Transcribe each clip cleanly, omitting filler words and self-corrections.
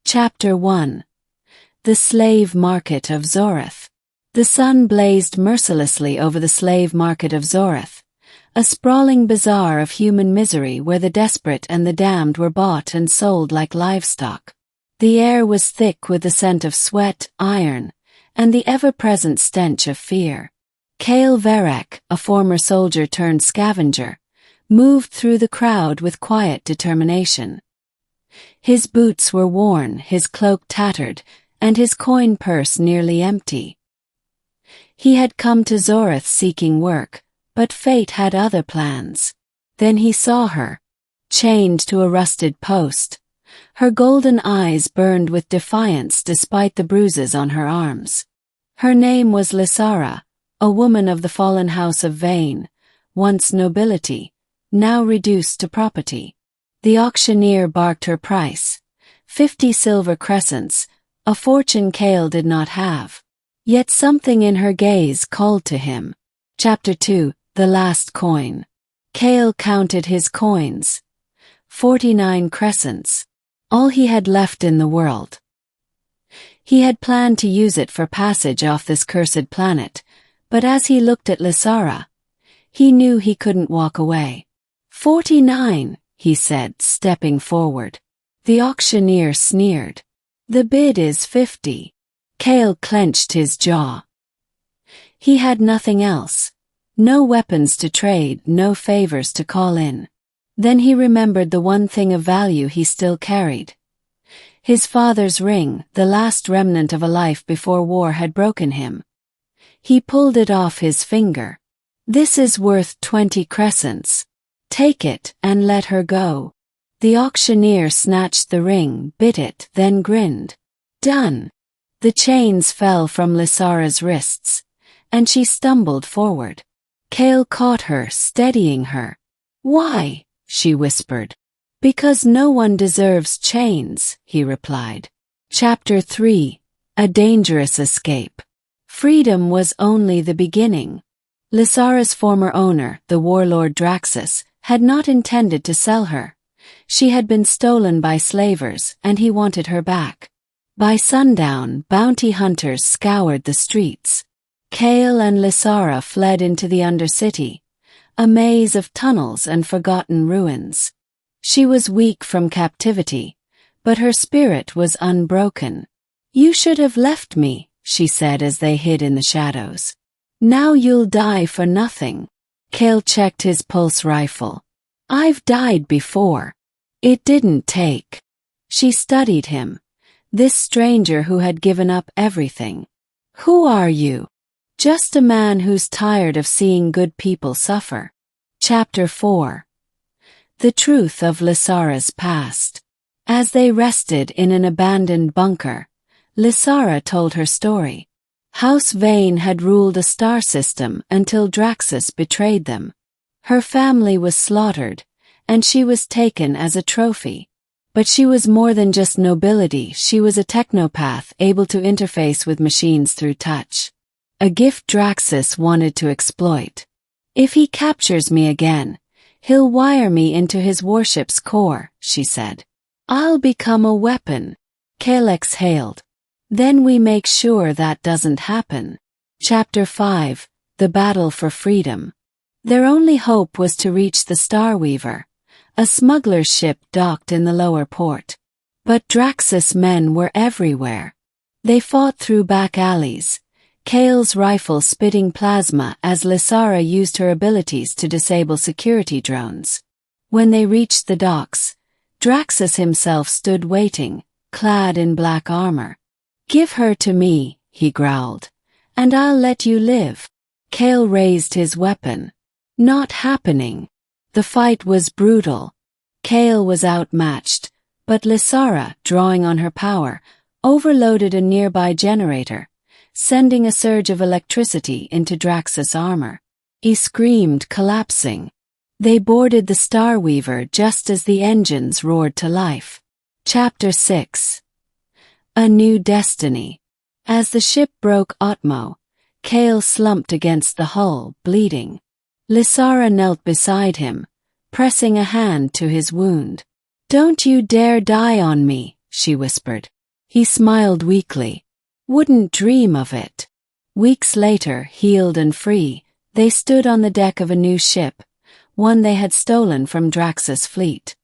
Chapter 1. The Slave Market of Zoreth. The sun blazed mercilessly over the slave market of Zoreth, a sprawling bazaar of human misery where the desperate and the damned were bought and sold like livestock. The air was thick with the scent of sweat, iron, and the ever-present stench of fear. Kale Verek, a former soldier turned scavenger, moved through the crowd with quiet determination. His boots were worn, his cloak tattered, and his coin purse nearly empty. He had come to Zoreth seeking work, but fate had other plans. Then he saw her, chained to a rusted post. Her golden eyes burned with defiance despite the bruises on her arms. Her name was Lysara, a woman of the fallen house of Vane, once nobility, now reduced to property. The auctioneer barked her price, 50 silver crescents, a fortune Kale did not have. Yet something in her gaze called to him. Chapter 2. The Last Coin. Kale counted his coins. 49 crescents. All he had left in the world. He had planned to use it for passage off this cursed planet, but as he looked at Lysara, he knew he couldn't walk away. 49, he said, stepping forward. The auctioneer sneered. The bid is 50. Kale clenched his jaw. He had nothing else. No weapons to trade, no favors to call in. Then he remembered the one thing of value he still carried. His father's ring, the last remnant of a life before war had broken him. He pulled it off his finger. This is worth 20 crescents. Take it and let her go. The auctioneer snatched the ring, bit it, then grinned. Done. The chains fell from Lysara's wrists, and she stumbled forward. Kale caught her, steadying her. Why? She whispered. Because no one deserves chains, he replied. Chapter 3. A Dangerous Escape. Freedom was only the beginning. Lysara's former owner, the warlord Draxus, had not intended to sell her. She had been stolen by slavers, and he wanted her back. By sundown, bounty hunters scoured the streets. Kale and Lysara fled into the Undercity, a maze of tunnels and forgotten ruins. She was weak from captivity, but her spirit was unbroken. You should have left me, she said as they hid in the shadows. Now you'll die for nothing. Kale checked his pulse rifle. I've died before. It didn't take. She studied him. This stranger who had given up everything. Who are you? Just a man who's tired of seeing good people suffer. Chapter 4. The Truth of Lysara's Past. As they rested in an abandoned bunker, Lysara told her story. House Vane had ruled a star system until Draxus betrayed them. Her family was slaughtered, and she was taken as a trophy. But she was more than just nobility, she was a technopath able to interface with machines through touch. A gift Draxus wanted to exploit. If he captures me again, he'll wire me into his warship's core, she said. I'll become a weapon. Kale exhaled. Then we make sure that doesn't happen. Chapter 5. The Battle for Freedom. Their only hope was to reach the Starweaver, a smuggler's ship docked in the lower port. But Draxus men were everywhere. They fought through back alleys, Kale's rifle spitting plasma as Lysara used her abilities to disable security drones. When they reached the docks, Draxus himself stood waiting, clad in black armor. Give her to me, he growled, and I'll let you live. Kale raised his weapon. Not happening. The fight was brutal. Kale was outmatched, but Lysara, drawing on her power, overloaded a nearby generator, sending a surge of electricity into Draxus' armor. He screamed, collapsing. They boarded the Starweaver just as the engines roared to life. Chapter 6. A New Destiny. As the ship broke Otmo, Kale slumped against the hull, bleeding. Lysara knelt beside him, pressing a hand to his wound. Don't you dare die on me, she whispered. He smiled weakly. Wouldn't dream of it. Weeks later, healed and free, they stood on the deck of a new ship, one they had stolen from Drax's fleet.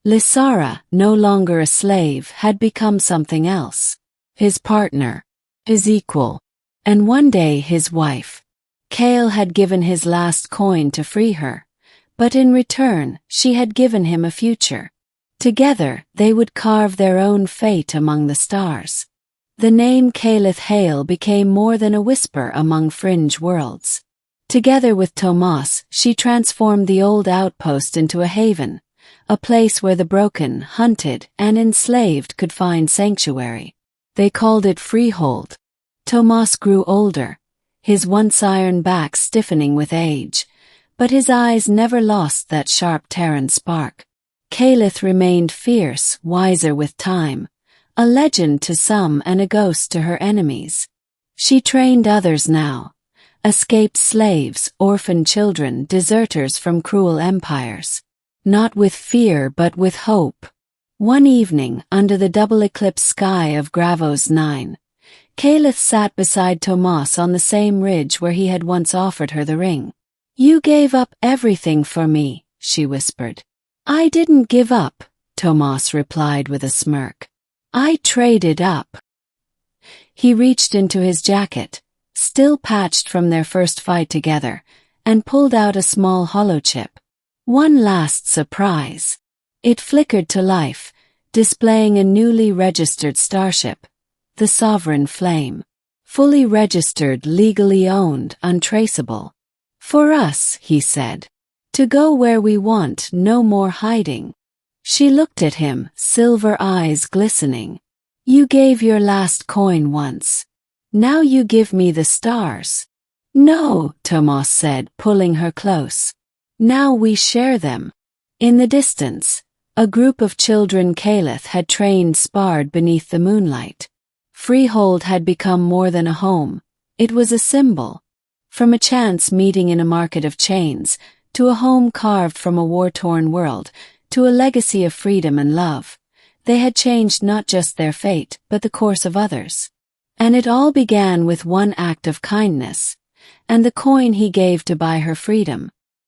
Lysara, no longer a slave, had become something else. His partner. His equal. And one day his wife. Kale had given his last coin to free her, but in return she had given him a future. Together they would carve their own fate among the stars. The name Caleth Hale became more than a whisper among fringe worlds. Together with Tomas, she transformed the old outpost into a haven, a place where the broken, hunted, and enslaved could find sanctuary. They called it Freehold. Tomas grew older, his once iron back stiffening with age, but his eyes never lost that sharp Terran spark. Caleth remained fierce, wiser with time, a legend to some and a ghost to her enemies. She trained others now, escaped slaves, orphaned children, deserters from cruel empires. Not with fear but with hope. One evening, under the double eclipse sky of Gravos 9, Caleth sat beside Tomas on the same ridge where he had once offered her the ring. "You gave up everything for me," she whispered. "I didn't give up," Tomas replied with a smirk. "I traded up." He reached into his jacket, still patched from their first fight together, and pulled out a small holochip. One last surprise. It flickered to life, displaying a newly registered starship, the Sovereign Flame. Fully registered, legally owned, untraceable. "For us," he said. "To go where we want, no more hiding." She looked at him, silver eyes glistening. "You gave your last coin once. Now you give me the stars." "No," Tomas said, pulling her close. "Now we share them." In the distance, a group of children Caleth had trained sparred beneath the moonlight. Freehold had become more than a home. It was a symbol. From a chance meeting in a market of chains, to a home carved from a war-torn world, to a legacy of freedom and love, they had changed not just their fate, but the course of others. And it all began with one act of kindness, and the coin he gave to buy her freedom.